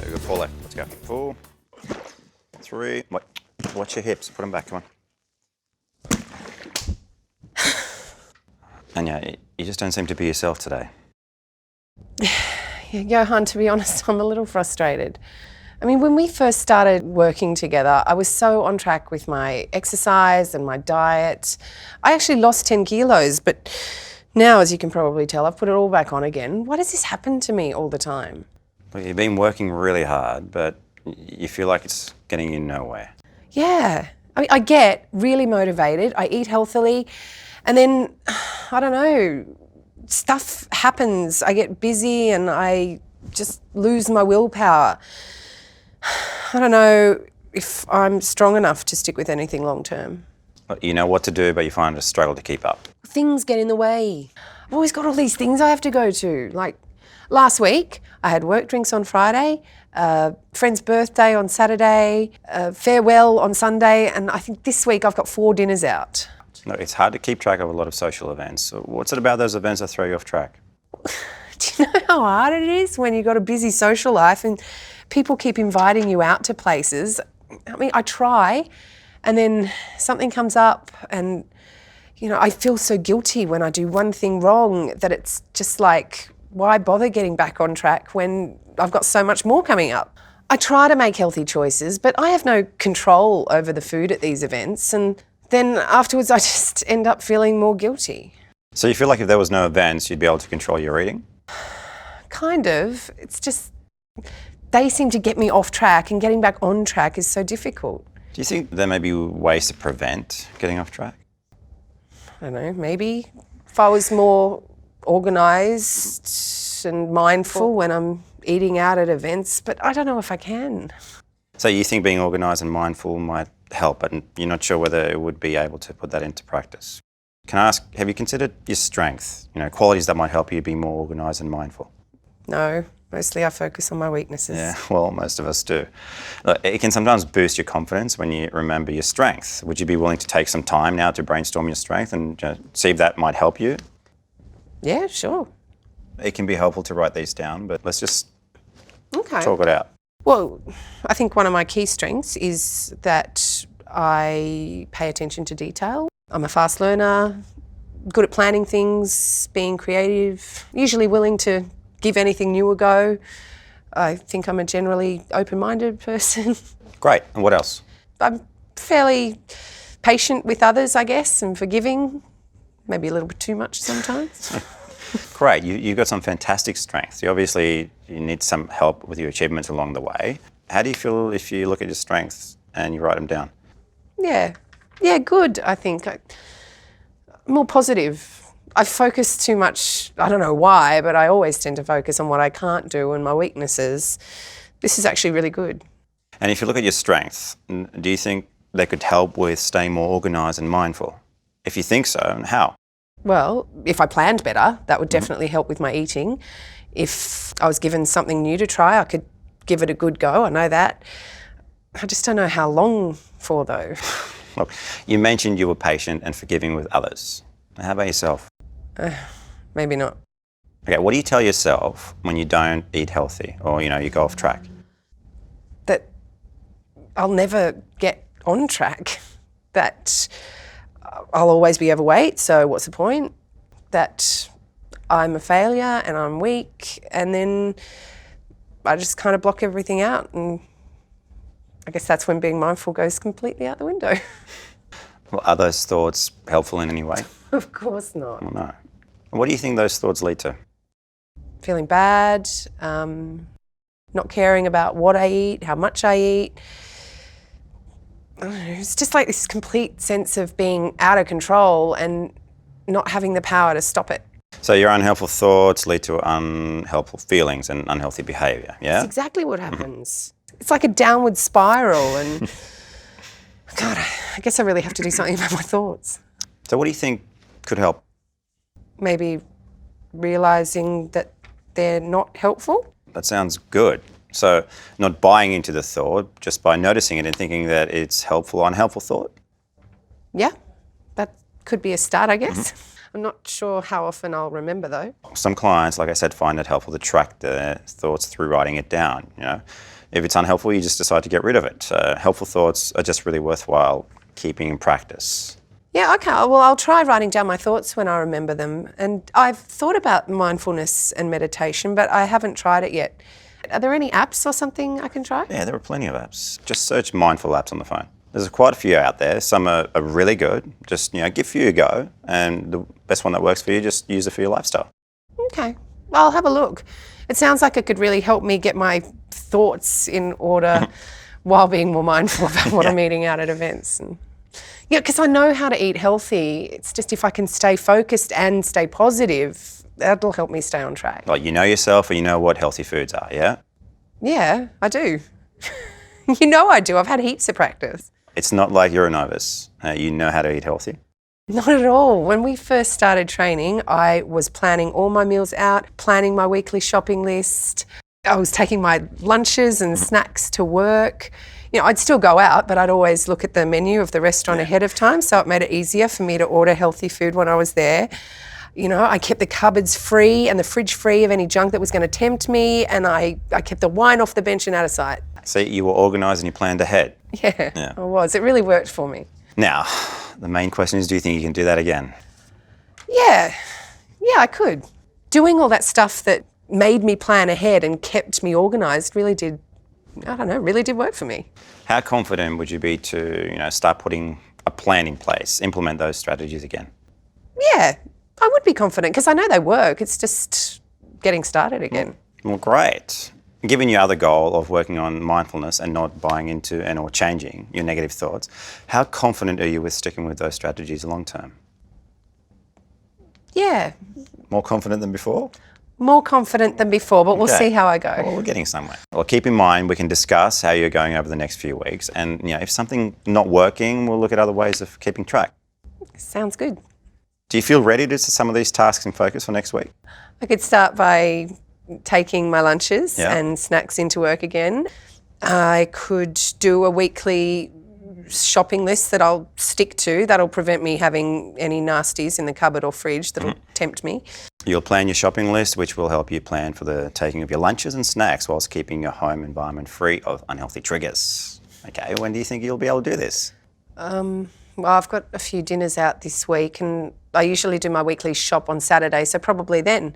Go 4 left. Let's go. 4, 3. Wait. Watch your hips. Put them back. Come on. And yeah, you just don't seem to be yourself today. Yeah, Johan, to be honest, I'm a little frustrated. I mean, when we first started working together, I was so on track with my exercise and my diet. I actually lost 10 kilos, but now, as you can probably tell, I've put it all back on again. Why does this happen to me all the time? Well, you've been working really hard, but you feel like it's getting you nowhere. Yeah. I mean, I get really motivated, I eat healthily, and then, I don't know, stuff happens. I get busy and I just lose my willpower. I don't know if I'm strong enough to stick with anything long term. You know what to do, but you find it a struggle to keep up. Things get in the way. I've always got all these things I have to go to. Like last week, I had work drinks on Friday, a friend's birthday on Saturday, a farewell on Sunday, and I think this week I've got 4 dinners out. No, it's hard to keep track of a lot of social events. So what's it about those events that throw you off track? Do you know how hard it is when you've got a busy social life and people keep inviting you out to places? I mean, I try, and then something comes up and, you know, I feel so guilty when I do one thing wrong that it's just like, why bother getting back on track when I've got so much more coming up? I try to make healthy choices, but I have no control over the food at these events, and then afterwards I just end up feeling more guilty. So you feel like if there was no events, you'd be able to control your eating? Kind of. It's just they seem to get me off track, and getting back on track is so difficult. Do you think there may be ways to prevent getting off track? I don't know, maybe if I was more organised and mindful when I'm eating out at events, but I don't know if I can. So you think being organised and mindful might help, but you're not sure whether it would be able to put that into practice. Can I ask, have you considered your strengths, qualities that might help you be more organised and mindful? No, mostly I focus on my weaknesses. Yeah, well, most of us do. Look, it can sometimes boost your confidence when you remember your strengths. Would you be willing to take some time now to brainstorm your strength and see if that might help you? Yeah, sure. It can be helpful to write these down, but let's just talk it out. Well, I think one of my key strengths is that I pay attention to detail. I'm a fast learner, good at planning things, being creative, usually willing to give anything new a go. I think I'm a generally open-minded person. Great. And what else? I'm fairly patient with others, I guess, and forgiving. Maybe a little bit too much sometimes. Great. You've got some fantastic strengths. You need some help with your achievements along the way. How do you feel if you look at your strengths and you write them down? Yeah, good, I think. More positive. I focus too much, I don't know why, but I always tend to focus on what I can't do and my weaknesses. This is actually really good. And if you look at your strengths, do you think they could help with staying more organised and mindful? If you think so, how? Well, if I planned better, that would definitely help with my eating. If I was given something new to try, I could give it a good go, I know that. I just don't know how long for, though. Look, you mentioned you were patient and forgiving with others. How about yourself? Maybe not. Okay, what do you tell yourself when you don't eat healthy or, you go off track? That I'll never get on track. That I'll always be overweight, so what's the point? That I'm a failure and I'm weak, and then I just kind of block everything out, and I guess that's when being mindful goes completely out the window. Well, are those thoughts helpful in any way? Of course not. Well, no. What do you think those thoughts lead to? Feeling bad, not caring about what I eat, how much I eat. I don't know, it's just like this complete sense of being out of control and not having the power to stop it. So your unhelpful thoughts lead to unhelpful feelings and unhealthy behaviour, yeah? That's exactly what happens. It's like a downward spiral, and God, I guess I really have to do something about my thoughts. So what do you think could help? Maybe realising that they're not helpful. That sounds good. So not buying into the thought, just by noticing it and thinking that it's helpful or unhelpful thought? Yeah, that could be a start, I guess. I'm not sure how often I'll remember though. Some clients, like I said, find it helpful to track their thoughts through writing it down. If it's unhelpful, you just decide to get rid of it. Helpful thoughts are just really worthwhile keeping in practice. Yeah, okay. Well, I'll try writing down my thoughts when I remember them. And I've thought about mindfulness and meditation, but I haven't tried it yet. Are there any apps or something I can try? Yeah, there are plenty of apps. Just search mindful apps on the phone. There's quite a few out there. Some are really good. Just, give a few a go. And the best one that works for you, just use it for your lifestyle. Okay, I'll have a look. It sounds like it could really help me get my thoughts in order while being more mindful about what I'm eating out at events. Yeah, because I know how to eat healthy. It's just if I can stay focused and stay positive, that'll help me stay on track. Like, you know yourself and you know what healthy foods are, yeah? Yeah, I do. You know I do. I've had heaps of practice. It's not like you're a novice. You know how to eat healthy. Not at all. When we first started training, I was planning all my meals out, planning my weekly shopping list. I was taking my lunches and snacks to work. I'd still go out, but I'd always look at the menu of the restaurant ahead of time, so it made it easier for me to order healthy food when I was there. I kept the cupboards free and the fridge free of any junk that was going to tempt me, and I kept the wine off the bench and out of sight. See, you were organised and you planned ahead. Yeah, I was. It really worked for me. Now, the main question is, do you think you can do that again? Yeah, I could. Doing all that stuff that made me plan ahead and kept me organised really did work for me. How confident would you be to, start putting a plan in place, implement those strategies again? Yeah, I would be confident because I know they work. It's just getting started again. Well, great. Given your other goal of working on mindfulness and not buying into or changing your negative thoughts, how confident are you with sticking with those strategies long term? Yeah. More confident than before? More confident than before, but we'll see how I go. Well, we're getting somewhere. Well, keep in mind, we can discuss how you're going over the next few weeks. And, if something not working, we'll look at other ways of keeping track. Sounds good. Do you feel ready to some of these tasks in focus for next week? I could start by taking my lunches and snacks into work again. I could do a weekly shopping list that I'll stick to. That'll prevent me having any nasties in the cupboard or fridge that'll tempt me. You'll plan your shopping list, which will help you plan for the taking of your lunches and snacks whilst keeping your home environment free of unhealthy triggers. Okay, when do you think you'll be able to do this? Well, I've got a few dinners out this week and I usually do my weekly shop on Saturday, so probably then.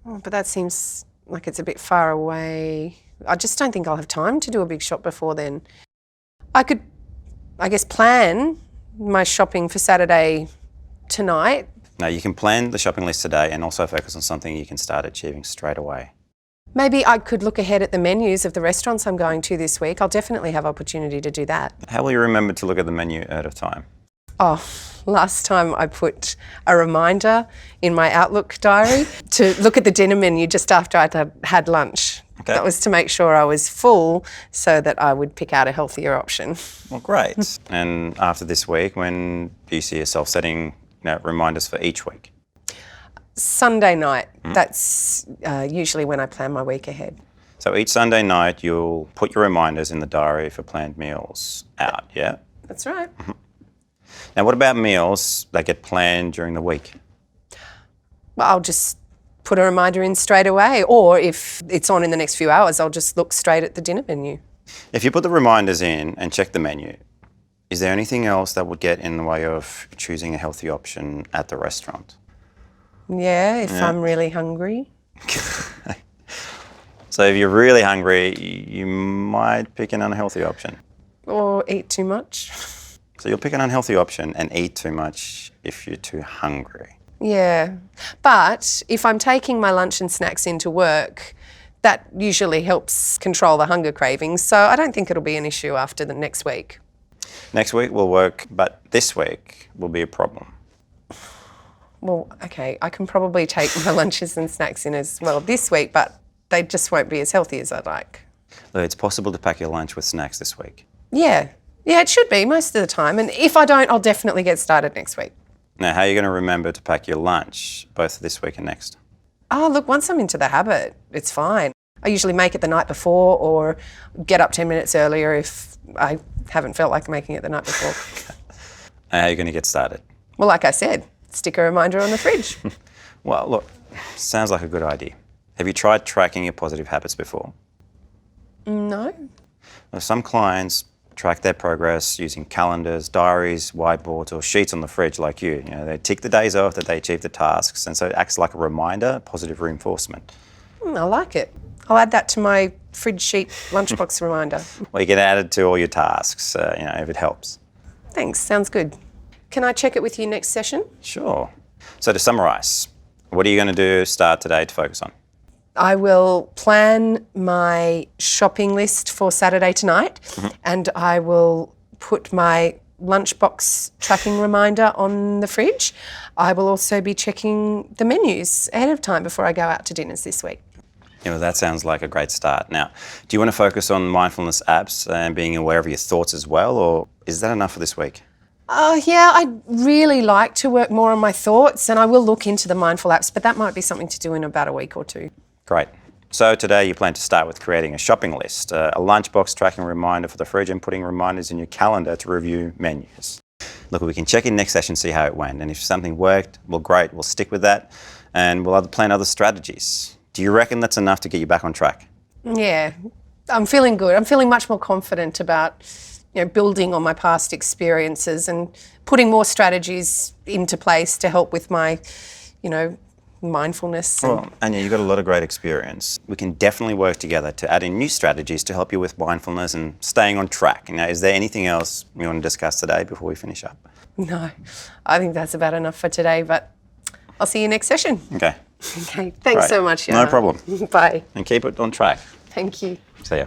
But that seems like it's a bit far away. I just don't think I'll have time to do a big shop before then. I could, I guess, plan my shopping for Saturday tonight. No, you can plan the shopping list today and also focus on something you can start achieving straight away. Maybe I could look ahead at the menus of the restaurants I'm going to this week. I'll definitely have opportunity to do that. How will you remember to look at the menu ahead of time? Oh, last time I put a reminder in my Outlook diary to look at the dinner menu just after I'd had lunch. Okay. That was to make sure I was full so that I would pick out a healthier option. Well, great. And after this week, when do you see yourself setting reminders for each week? Sunday night. That's usually when I plan my week ahead. So each Sunday night, you'll put your reminders in the diary for planned meals out, yeah? That's right. Now, what about meals that get planned during the week? Well, I'll just put a reminder in straight away, or if it's on in the next few hours, I'll just look straight at the dinner menu. If you put the reminders in and check the menu, is there anything else that would get in the way of choosing a healthy option at the restaurant? Yeah, if I'm really hungry. So if you're really hungry, you might pick an unhealthy option. Or eat too much. So you'll pick an unhealthy option and eat too much if you're too hungry. Yeah, but if I'm taking my lunch and snacks into work, that usually helps control the hunger cravings, so I don't think it'll be an issue after the next week. Next week will work, but this week will be a problem. Well, okay, I can probably take my lunches and snacks in as well this week, but they just won't be as healthy as I'd like. Look, it's possible to pack your lunch with snacks this week. Yeah, it should be most of the time, and if I don't, I'll definitely get started next week. Now, how are you going to remember to pack your lunch both this week and next? Oh, look, once I'm into the habit, it's fine. I usually make it the night before or get up 10 minutes earlier if I haven't felt like making it the night before. How are you going to get started? Well, like I said, stick a reminder on the fridge. Well, look, sounds like a good idea. Have you tried tracking your positive habits before? No. Well, some clients track their progress using calendars, diaries, whiteboards, or sheets on the fridge like you. You know, they tick the days off that they achieve the tasks, and so it acts like a reminder, positive reinforcement. I like it. I'll add that to my fridge sheet lunchbox reminder. Well, you can add it to all your tasks, if it helps. Thanks, sounds good. Can I check it with you next session? Sure. So to summarise, what are you going to do start today to focus on? I will plan my shopping list for Saturday tonight, and I will put my lunchbox tracking reminder on the fridge. I will also be checking the menus ahead of time before I go out to dinners this week. Yeah, well, that sounds like a great start. Now, do you want to focus on mindfulness apps and being aware of your thoughts as well, or is that enough for this week? Yeah, I'd really like to work more on my thoughts, and I will look into the mindful apps, but that might be something to do in about a week or two. Great. So today you plan to start with creating a shopping list, a lunchbox tracking reminder for the fridge, and putting reminders in your calendar to review menus. Look, we can check in next session, see how it went, and if something worked, well, great, we'll stick with that, and we'll plan other strategies. Do you reckon that's enough to get you back on track? Yeah, I'm feeling good. I'm feeling much more confident about, building on my past experiences and putting more strategies into place to help with my, mindfulness. Well, Anya, you've got a lot of great experience. We can definitely work together to add in new strategies to help you with mindfulness and staying on track. Now, is there anything else you want to discuss today before we finish up? No, I think that's about enough for today, but I'll see you next session. Okay. Okay, thanks Great. so much, No Yana. problem. Bye. And keep it on track. Thank you. See ya.